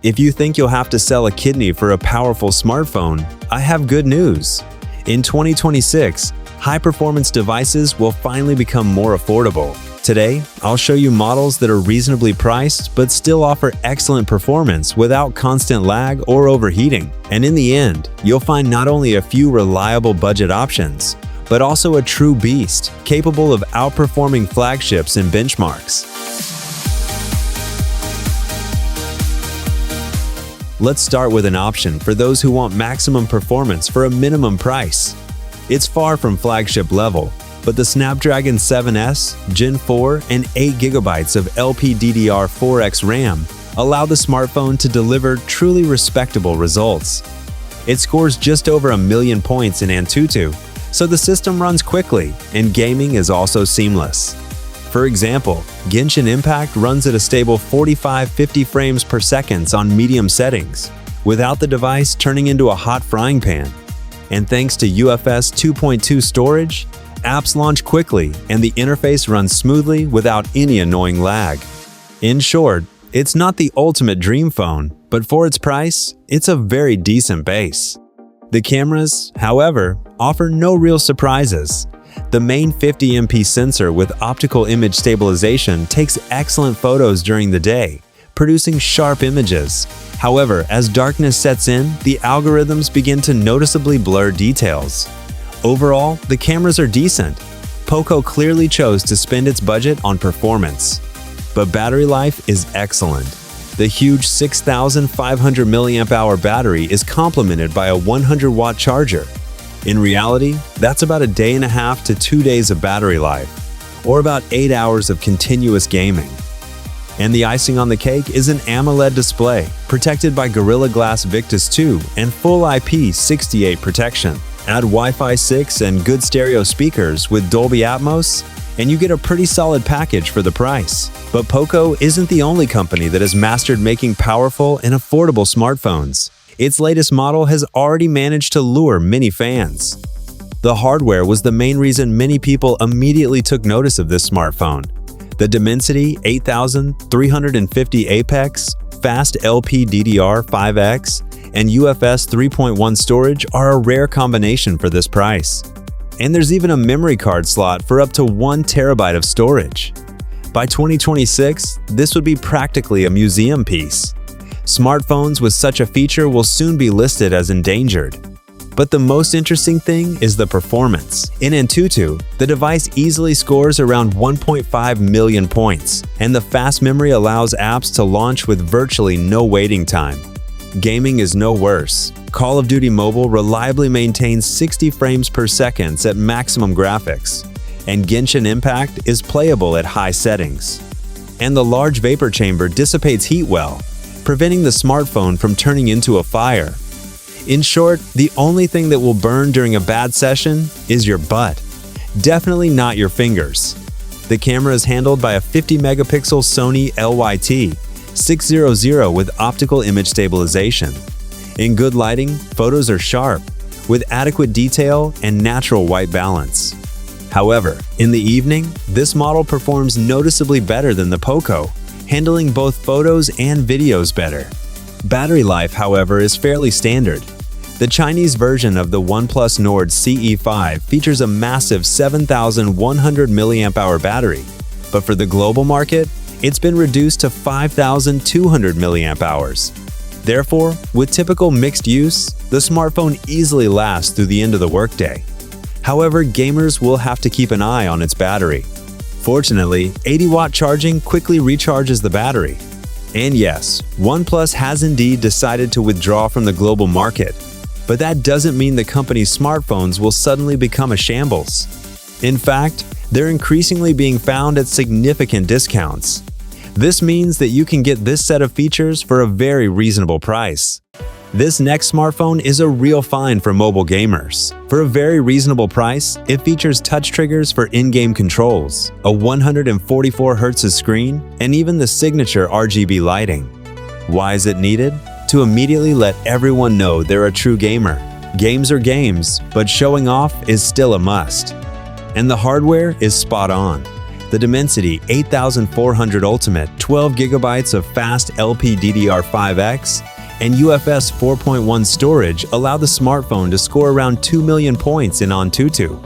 If you think you'll have to sell a kidney for a powerful smartphone, I have good news. In 2026, high-performance devices will finally become more affordable. Today, I'll show you models that are reasonably priced but still offer excellent performance without constant lag or overheating. And in the end, you'll find not only a few reliable budget options, but also a true beast capable of outperforming flagships and benchmarks. Let's start with an option for those who want maximum performance for a minimum price. It's far from flagship level, but the Snapdragon 7S, Gen 4, and 8GB of LPDDR4X RAM allow the smartphone to deliver truly respectable results. It scores just over 1 million points in Antutu, so the system runs quickly and gaming is also seamless. For example, Genshin Impact runs at a stable 45-50 frames per second on medium settings, without the device turning into a hot frying pan. And thanks to UFS 2.2 storage, apps launch quickly and the interface runs smoothly without any annoying lag. In short, it's not the ultimate dream phone, but for its price, it's a very decent base. The cameras, however, offer no real surprises. The main 50MP sensor with optical image stabilization takes excellent photos during the day, producing sharp images. However, as darkness sets in, the algorithms begin to noticeably blur details. Overall, the cameras are decent. Poco clearly chose to spend its budget on performance. But battery life is excellent. The huge 6,500 mAh battery is complemented by a 100-watt charger. In reality, that's about a day and a half to 2 days of battery life, or about 8 hours of continuous gaming. And the icing on the cake is an AMOLED display, protected by Gorilla Glass Victus 2 and full IP68 protection. Add Wi-Fi 6 and good stereo speakers with Dolby Atmos, and you get a pretty solid package for the price. But Poco isn't the only company that has mastered making powerful and affordable smartphones. Its latest model has already managed to lure many fans. The hardware was the main reason many people immediately took notice of this smartphone. The Dimensity 8350 Apex, fast LPDDR5X, and UFS 3.1 storage are a rare combination for this price. And there's even a memory card slot for up to 1 terabyte of storage. By 2026, this would be practically a museum piece. Smartphones with such a feature will soon be listed as endangered. But the most interesting thing is the performance. In Antutu, the device easily scores around 1.5 million points, and the fast memory allows apps to launch with virtually no waiting time. Gaming is no worse. Call of Duty Mobile reliably maintains 60 frames per second at maximum graphics, and Genshin Impact is playable at high settings. And the large vapor chamber dissipates heat well, preventing the smartphone from turning into a fire. In short, the only thing that will burn during a bad session is your butt. Definitely not your fingers. The camera is handled by a 50-megapixel Sony LYT 600 with optical image stabilization. In good lighting, photos are sharp, with adequate detail and natural white balance. However, in the evening, this model performs noticeably better than the Poco, handling both photos and videos better. Battery life, however, is fairly standard. The Chinese version of the OnePlus Nord CE5 features a massive 7,100 mAh battery, but for the global market, it's been reduced to 5,200 mAh. Therefore, with typical mixed use, the smartphone easily lasts through the end of the workday. However, gamers will have to keep an eye on its battery. Fortunately, 80-watt charging quickly recharges the battery. And yes, OnePlus has indeed decided to withdraw from the global market, but that doesn't mean the company's smartphones will suddenly become a shambles. In fact, they're increasingly being found at significant discounts. This means that you can get this set of features for a very reasonable price. This next smartphone is a real find for mobile gamers. For a very reasonable price, it features touch triggers for in-game controls, a 144Hz screen, and even the signature RGB lighting. Why is it needed? To immediately let everyone know they're a true gamer. Games are games, but showing off is still a must. And the hardware is spot on. The Dimensity 8400 Ultimate 12GB of fast LPDDR5X and UFS 4.1 storage allow the smartphone to score around 2 million points in Antutu.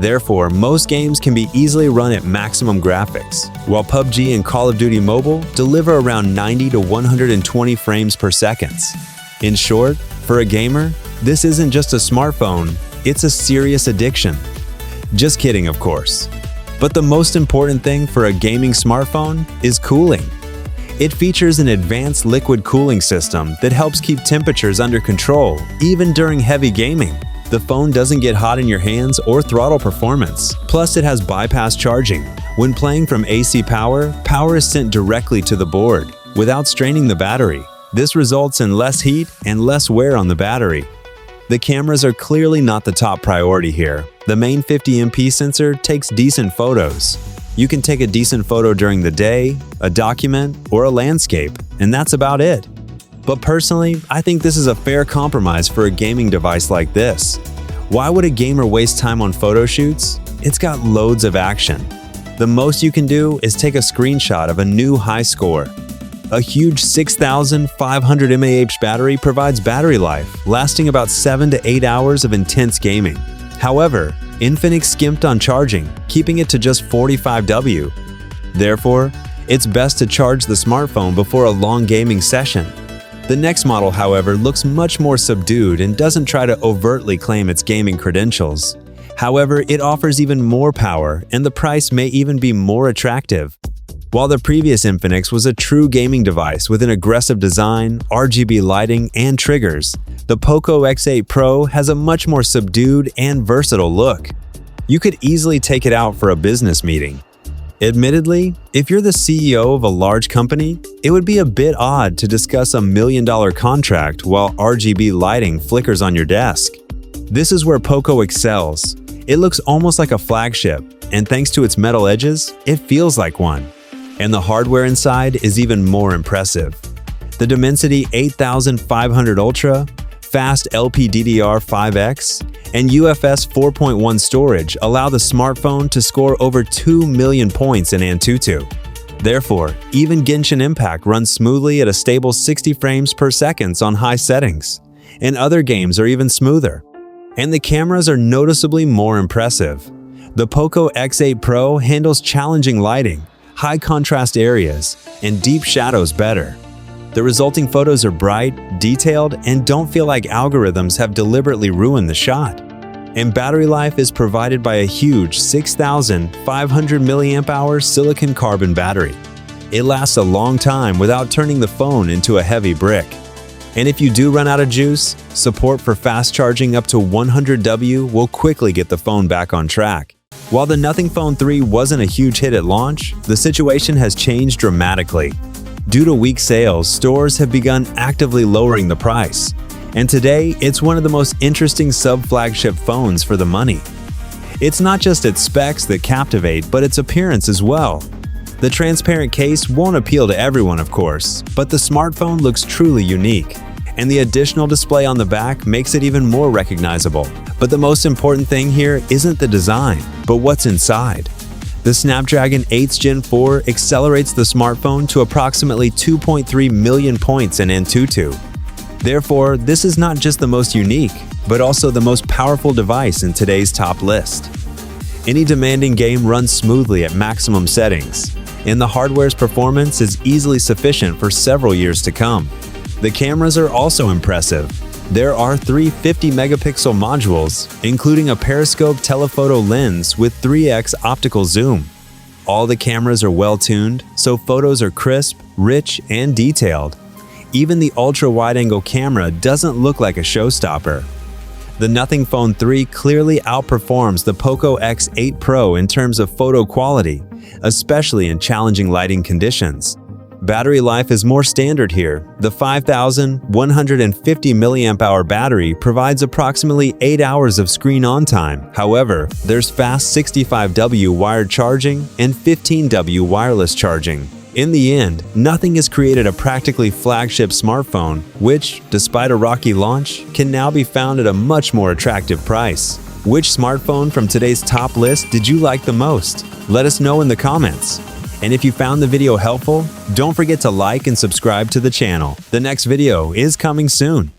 Therefore, most games can be easily run at maximum graphics, while PUBG and Call of Duty Mobile deliver around 90 to 120 frames per second. In short, for a gamer, this isn't just a smartphone, it's a serious addiction. Just kidding, of course. But the most important thing for a gaming smartphone is cooling. It features an advanced liquid cooling system that helps keep temperatures under control, even during heavy gaming. The phone doesn't get hot in your hands or throttle performance. Plus, it has bypass charging. When playing from AC power, power is sent directly to the board, without straining the battery. This results in less heat and less wear on the battery. The cameras are clearly not the top priority here. The main 50MP sensor takes decent photos. You can take a decent photo during the day, a document, or a landscape, and that's about it. But personally, I think this is a fair compromise for a gaming device like this. Why would a gamer waste time on photo shoots? It's got loads of action. The most you can do is take a screenshot of a new high score. A huge 6,500 mAh battery provides battery life, lasting about 7 to 8 hours of intense gaming. However, Infinix skimped on charging, keeping it to just 45W. Therefore, it's best to charge the smartphone before a long gaming session. The next model, however, looks much more subdued and doesn't try to overtly claim its gaming credentials. However, it offers even more power, and the price may even be more attractive. While the previous Infinix was a true gaming device with an aggressive design, RGB lighting, and triggers, the Poco X8 Pro has a much more subdued and versatile look. You could easily take it out for a business meeting. Admittedly, if you're the CEO of a large company, it would be a bit odd to discuss a $1 million contract while RGB lighting flickers on your desk. This is where Poco excels. It looks almost like a flagship, and thanks to its metal edges, it feels like one. And the hardware inside is even more impressive. The Dimensity 8500 Ultra, fast LPDDR5X, and UFS 4.1 storage allow the smartphone to score over 2 million points in Antutu. Therefore, even Genshin Impact runs smoothly at a stable 60 frames per second on high settings, and other games are even smoother. And the cameras are noticeably more impressive. The Poco X8 Pro handles challenging lighting, high contrast areas, and deep shadows better. The resulting photos are bright, detailed, and don't feel like algorithms have deliberately ruined the shot. And battery life is provided by a huge 6,500 mAh silicon carbon battery. It lasts a long time without turning the phone into a heavy brick. And if you do run out of juice, support for fast charging up to 100W will quickly get the phone back on track. While the Nothing Phone 3 wasn't a huge hit at launch, the situation has changed dramatically. Due to weak sales, stores have begun actively lowering the price. And today, it's one of the most interesting sub-flagship phones for the money. It's not just its specs that captivate, but its appearance as well. The transparent case won't appeal to everyone, of course, but the smartphone looks truly unique. And the additional display on the back makes it even more recognizable. But the most important thing here isn't the design, but what's inside. The Snapdragon 8's Gen 4 accelerates the smartphone to approximately 2.3 million points in Antutu. Therefore, this is not just the most unique, but also the most powerful device in today's top list. Any demanding game runs smoothly at maximum settings, and the hardware's performance is easily sufficient for several years to come. The cameras are also impressive. There are 3 50-megapixel modules, including a periscope telephoto lens with 3x optical zoom. All the cameras are well-tuned, so photos are crisp, rich, and detailed. Even the ultra-wide-angle camera doesn't look like a showstopper. The Nothing Phone 3 clearly outperforms the Poco X8 Pro in terms of photo quality, especially in challenging lighting conditions. Battery life is more standard here. The 5,150 mAh battery provides approximately 8 hours of screen-on time. However, there's fast 65W wired charging and 15W wireless charging. In the end, Nothing has created a practically flagship smartphone, which, despite a rocky launch, can now be found at a much more attractive price. Which smartphone from today's top list did you like the most? Let us know in the comments. And if you found the video helpful, don't forget to like and subscribe to the channel. The next video is coming soon.